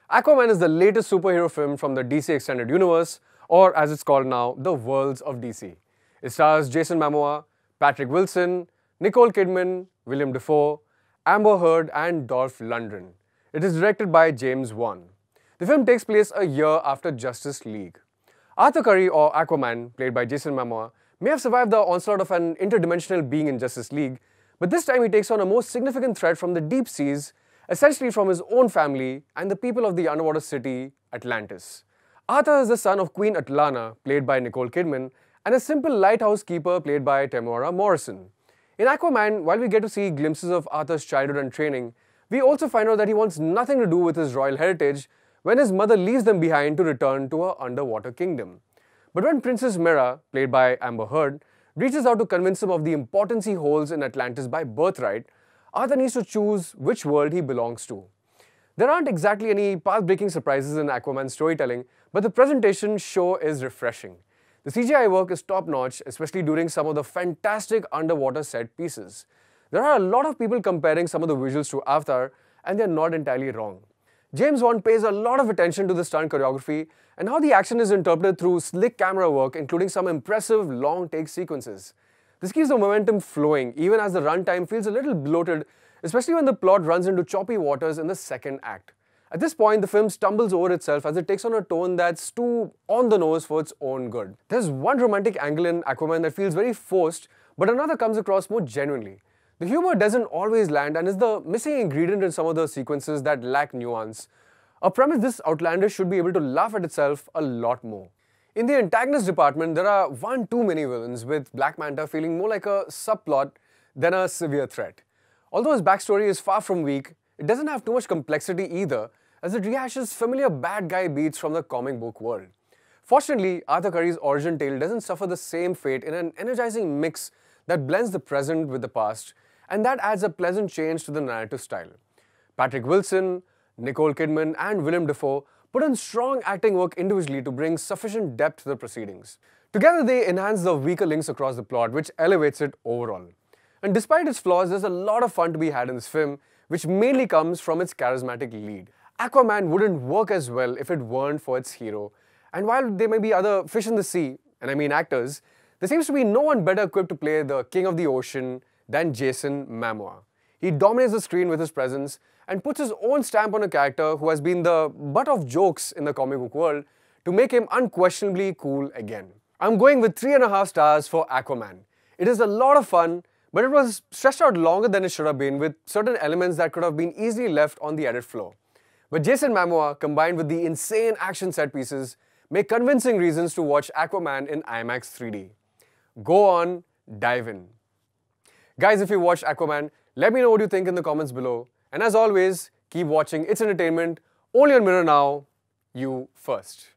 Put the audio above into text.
Aquaman is the latest superhero film from the DC Extended Universe, or as it's called now, the Worlds of DC. It stars Jason Momoa, Patrick Wilson, Nicole Kidman, Willem Dafoe, Amber Heard and Dolph Lundgren. It is directed by James Wan. The film takes place a year after Justice League. Arthur Curry, or Aquaman, played by Jason Momoa, may have survived the onslaught of an interdimensional being in Justice League, but this time he takes on a more significant threat from the deep seas, essentially from his own family and the people of the underwater city, Atlantis. Arthur is the son of Queen Atlana, played by Nicole Kidman, and a simple lighthouse keeper played by Temuera Morrison. In Aquaman, while we get to see glimpses of Arthur's childhood and training, we also find out that he wants nothing to do with his royal heritage when his mother leaves them behind to return to her underwater kingdom. But when Princess Mera, played by Amber Heard, reaches out to convince him of the importance he holds in Atlantis by birthright, Arthur needs to choose which world he belongs to. There aren't exactly any path-breaking surprises in Aquaman's storytelling, but the presentation sure is refreshing. The CGI work is top-notch, especially during some of the fantastic underwater set pieces. There are a lot of people comparing some of the visuals to Avatar, and they're not entirely wrong. James Wan pays a lot of attention to the stunt choreography and how the action is interpreted through slick camera work, including some impressive long-take sequences. This keeps the momentum flowing, even as the runtime feels a little bloated, especially when the plot runs into choppy waters in the second act. At this point, the film stumbles over itself as it takes on a tone that's too on the nose for its own good. There's one romantic angle in Aquaman that feels very forced, but another comes across more genuinely. The humor doesn't always land and is the missing ingredient in some of the sequences that lack nuance. A premise this outlandish should be able to laugh at itself a lot more. In the antagonist department, there are one too many villains, with Black Manta feeling more like a subplot than a severe threat. Although his backstory is far from weak, it doesn't have too much complexity either, as it rehashes familiar bad guy beats from the comic book world. Fortunately, Arthur Curry's origin tale doesn't suffer the same fate in an energizing mix that blends the present with the past, and that adds a pleasant change to the narrative style. Patrick Wilson, Nicole Kidman and Willem Dafoe put in strong acting work individually to bring sufficient depth to the proceedings. Together they enhance the weaker links across the plot, which elevates it overall. And despite its flaws, there's a lot of fun to be had in this film, which mainly comes from its charismatic lead. Aquaman wouldn't work as well if it weren't for its hero, and while there may be other fish in the sea, and I mean actors, there seems to be no one better equipped to play the king of the ocean than Jason Momoa. He dominates the screen with his presence and puts his own stamp on a character who has been the butt of jokes in the comic book world to make him unquestionably cool again. I'm going with 3.5 stars for Aquaman. It is a lot of fun, but it was stretched out longer than it should have been, with certain elements that could have been easily left on the edit floor. But Jason Momoa, combined with the insane action set pieces, make convincing reasons to watch Aquaman in IMAX 3D. Go on, dive in. Guys, if you watched Aquaman, let me know what you think in the comments below. And as always, keep watching It's Entertainment, only on Mirror Now, you first.